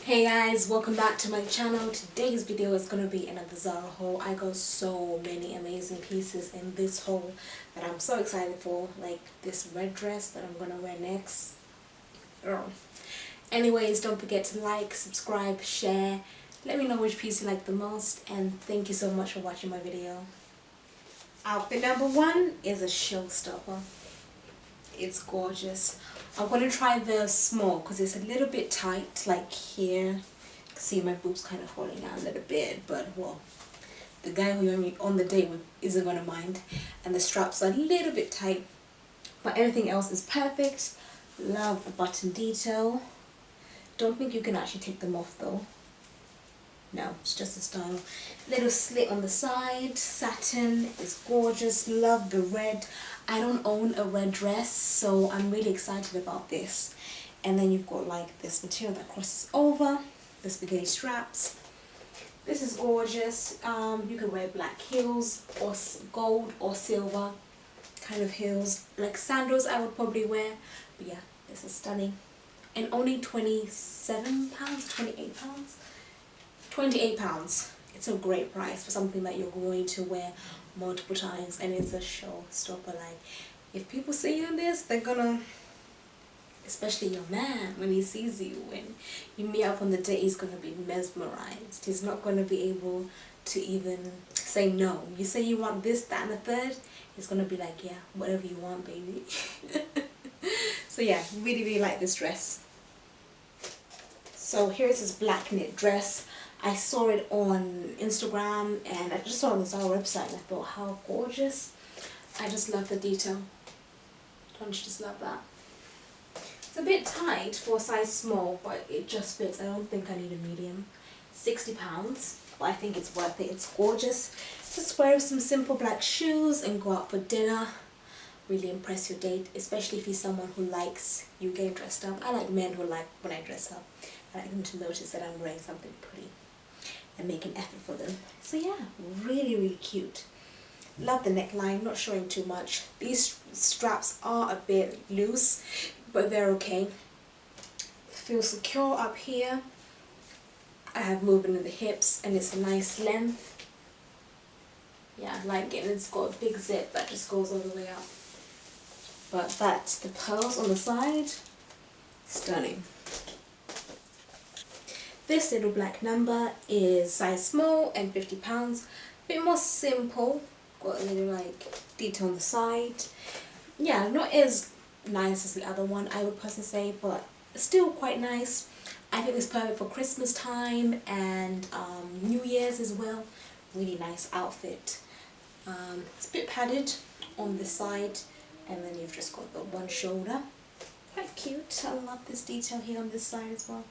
Hey guys, welcome back to my channel. Today's video is going to be another Zara haul. I got so many amazing pieces in this haul that I'm so excited for. Like this red dress that I'm going to wear next. Girl. Anyways, don't forget to like, subscribe, share. Let me know which piece you like the most, and thank you so much for watching my video. Outfit number one is a showstopper. It's gorgeous. I'm going to try the small because it's a little bit tight, like here. You can see my boobs kind of falling out a little bit, but well, the guy who you're on the date with isn't going to mind. And the straps are a little bit tight, but everything else is perfect. Love the button detail. Don't think you can actually take them off though. No, it's just a style. Little slit on the side. Satin is gorgeous. Love the red. I don't own a red dress, so I'm really excited about this. And then you've got like this material that crosses over. The spaghetti straps. This is gorgeous. You can wear black heels or gold or silver kind of heels. Like sandals I would probably wear. But yeah, this is stunning. And only £27, £28. £28. It's a great price for something that you're going to wear multiple times, and it's a showstopper. Like, if people see you in this, they're gonna, especially your man, when he sees you, when you meet up on the date, he's gonna be mesmerized. He's not gonna be able to even say no. You say you want this, that, and the third, he's gonna be like, yeah, whatever you want, baby. So yeah, really, really like this dress. So here's this black knit dress. I saw it on Instagram and I just saw it on the Zara website and I thought, how gorgeous. I just love the detail. Don't you just love that? It's a bit tight for a size small, but it just fits. I don't think I need a medium. £60, but I think it's worth it. It's gorgeous. Just wear some simple black shoes and go out for dinner. Really impress your date, especially if he's someone who likes you getting dressed up. I like men who like when I dress up. I like them to notice that I'm wearing something pretty and make an effort for them. So yeah, really, really cute. Love the neckline, not showing too much. These straps are a bit loose, but they're okay. Feel secure up here. I have movement in the hips and it's a nice length. Yeah, I like it. It's got a big zip that just goes all the way up. But that's the pearls on the side. Stunning. This little black number is size small and £50. A bit more simple. Got a little like detail on the side. Yeah, not as nice as the other one, I would personally say, but still quite nice. I think it's perfect for Christmas time and New Year's as well. Really nice outfit. It's a bit padded on the side, and then you've just got the one shoulder. Quite cute. I love this detail here on this side as well.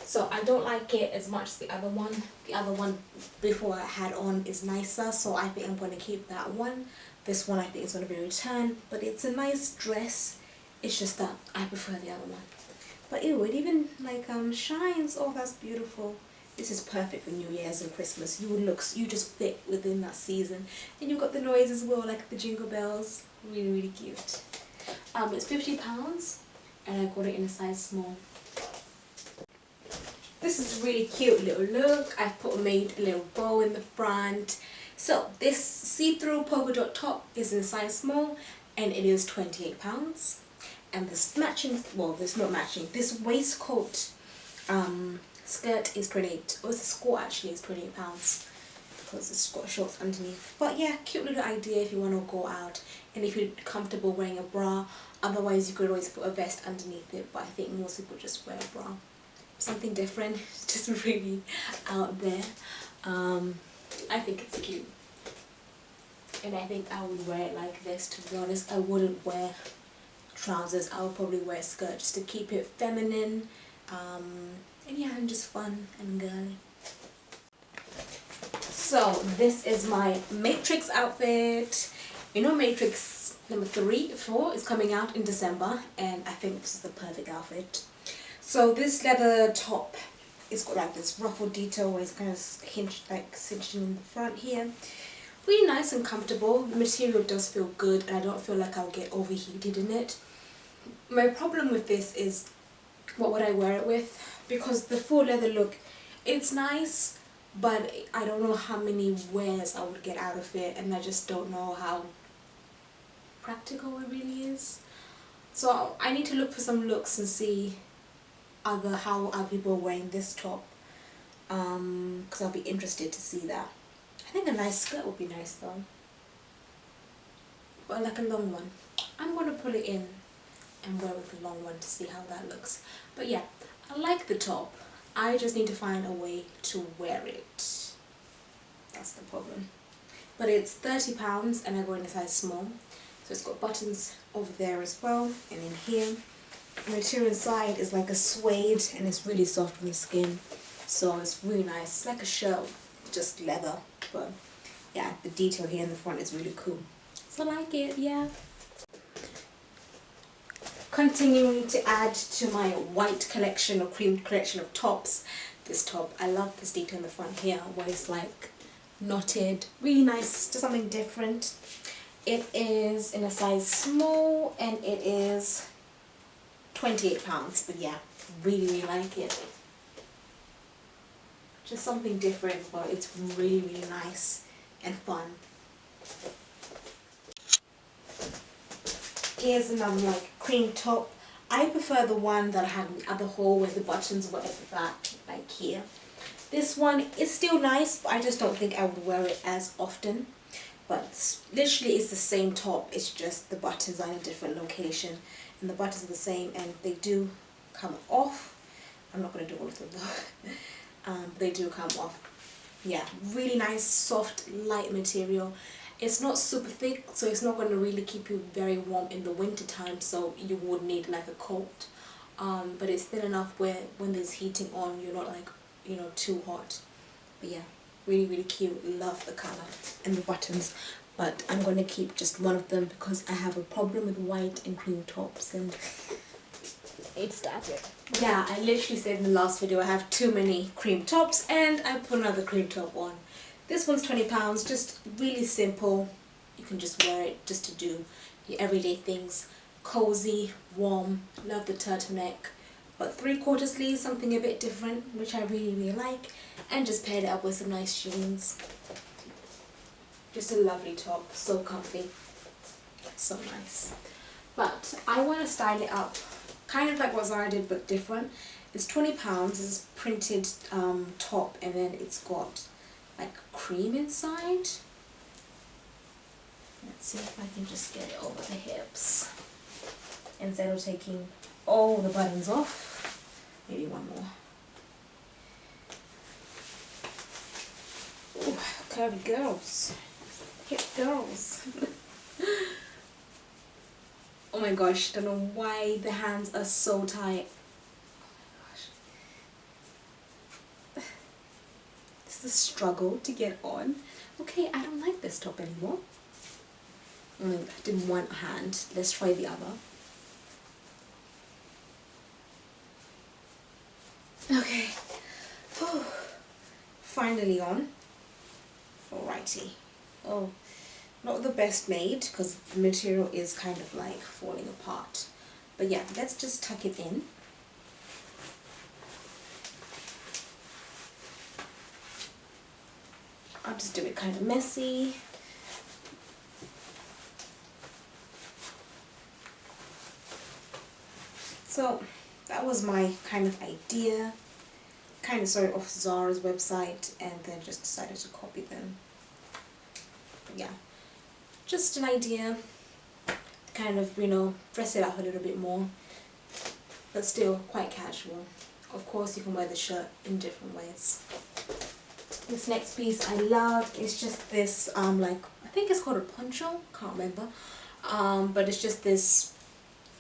So I don't like it as much as the other one. The other one before I had on is nicer, so I think I'm going to keep that one. This one I think is going to be returned, but it's a nice dress. It's just that I prefer the other one. But ew, it even like shines. Oh, that's beautiful. This is perfect for New Year's and Christmas. You just fit within that season. And you've got the noise as well, like the jingle bells. Really, really cute. It's £50 and I got it in a size small. This is a really cute little look. I've made a little bow in the front. So this see-through polka dot top is in size small and it is £28. And this matching, well, this not matching, this waistcoat skirt is 28. Oh, it's a SKORT actually, it's £28 because it's got shorts underneath. But yeah, cute little idea if you want to go out and if you're comfortable wearing a bra. Otherwise you could always put a vest underneath it, but I think most people just wear a bra. Something different, just really out there. I think it's cute, and I think I would wear it like this. To be honest, I wouldn't wear trousers. I would probably wear a skirt just to keep it feminine, and yeah, and just fun and girly. So this is my Matrix outfit. You know, Matrix number 4 is coming out in December, and I think this is the perfect outfit. So this leather top, it's got like this ruffled detail where it's kind of hinged, like cinched in the front here. Really nice and comfortable. The material does feel good and I don't feel like I'll get overheated in it. My problem with this is, what would I wear it with? because the full leather look, it's nice, but I don't know how many wears I would get out of it, and I just don't know how practical it really is. So I need to look for some looks and see how other people are wearing this top, because I'll be interested to see that. I think a nice skirt would be nice though, but like a long one. I'm going to put it in and wear with a long one to see how that looks. But yeah, I like the top. I just need to find a way to wear it. That's the problem. But it's £30 and I go in a size small. So it's got buttons over there as well, and in here. The material inside is like a suede and it's really soft on the skin. So it's really nice. It's like a shirt, just leather. But yeah, the detail here in the front is really cool. So I like it, yeah. Continuing to add to my white collection or cream collection of tops. This top, I love this detail in the front here where it's like knotted. Really nice, just something different. It is in a size small and it is £28, but yeah, really like it. Just something different, but it's really nice and fun. Here's another like cream top. I prefer the one that I had in the other haul where the buttons were at the back, like here. This one is still nice, but I just don't think I would wear it as often. But literally it's the same top, it's just the buttons are in a different location. And the buttons are the same and they do come off. I'm not going to do all of them though. They do come off. Yeah, really nice, soft, light material. It's not super thick, so it's not going to really keep you very warm in the winter time, so you would need like a coat. But it's thin enough where when there's heating on, you're not like, you know, too hot. But yeah, really cute. Love the color and the buttons. But I'm going to keep just one of them because I have a problem with white and cream tops, and it's static. Yeah, I literally said in the last video I have too many cream tops and I put another cream top on. This one's £20, just really simple. You can just wear it just to do your everyday things. Cozy, warm, love the turtleneck. But 3/4 sleeves, something a bit different, which I really like. And just paired it up with some nice jeans. Just a lovely top, so comfy. So nice. But I want to style it up, kind of like what Zara did, but different. It's £20, it's a printed top, and then it's got like cream inside. Let's see if I can just get it over the hips instead of taking all the buttons off. Maybe one more. Ooh, curvy girls, hip girls. Oh my gosh, don't know why the hands are so tight. The struggle to get on. Okay, I don't like this top anymore. I did one hand. Let's try the other. Okay. Oh, finally on. Alrighty. Oh, not the best made because the material is kind of like falling apart. But yeah, let's just tuck it in. I'll just do it kind of messy. So that was my kind of idea. Kind of saw it off Zara's website and then just decided to copy them. But yeah, just an idea to kind of, you know, dress it up a little bit more, but still quite casual. Of course you can wear the shirt in different ways. This next piece I love is just this like, I think it's called a poncho, can't remember, but it's just this,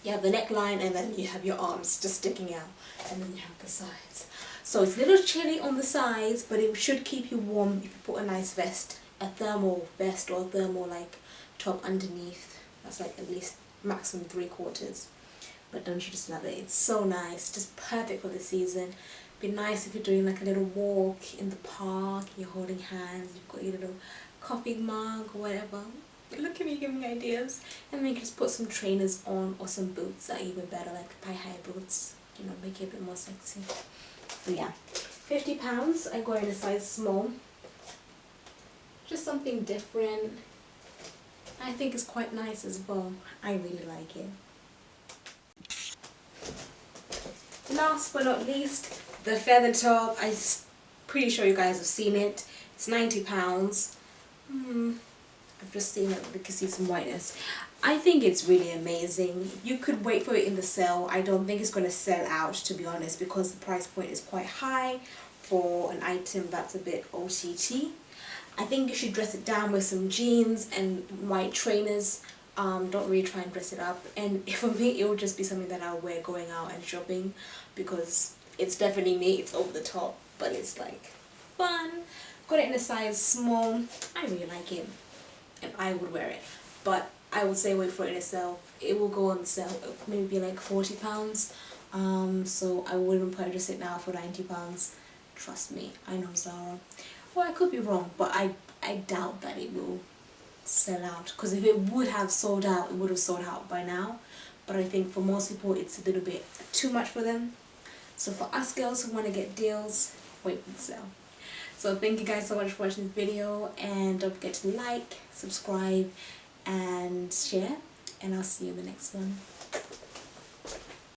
you have the neckline and then you have your arms just sticking out, and then you have the sides. So it's a little chilly on the sides, but it should keep you warm if you put a nice vest, a thermal vest or a thermal like top underneath. That's like at least maximum 3/4. But don't you just love it? It's so nice, just perfect for the season. Be nice if you're doing like a little walk in the park, you're holding hands, you've got your little coffee mug or whatever. Look at me giving ideas. And then you can just put some trainers on or some boots that are even better, like thigh-high boots, you know, make it a bit more sexy. So yeah, £50. I got in a size small. Just something different. I think it's quite nice as well. I really like it. Last but not least, the feather top. I'm pretty sure you guys have seen it. It's £90. I've just seen it because see some whiteness. I think it's really amazing. You could wait for it in the sale. I don't think it's going to sell out, to be honest, because the price point is quite high for an item that's a bit OTT. I think you should dress it down with some jeans and white trainers. Don't really try and dress it up. And for me, it would just be something that I'll wear going out and shopping, because it's definitely me. It's over the top, but it's like fun. Got it in a size small. I really like it, and I would wear it. But I would say wait for it in a sale. It will go on sale. It'll maybe be like £40. So I wouldn't purchase it now for £90. Trust me, I know Zara. Well, I could be wrong, but I doubt that it will sell out, because if it would have sold out, it would have sold out by now. But I think for most people it's a little bit too much for them. So for us girls who want to get deals, wait for the sale. So thank you guys so much for watching this video, and don't forget to like, subscribe and share, and I'll see you in the next one.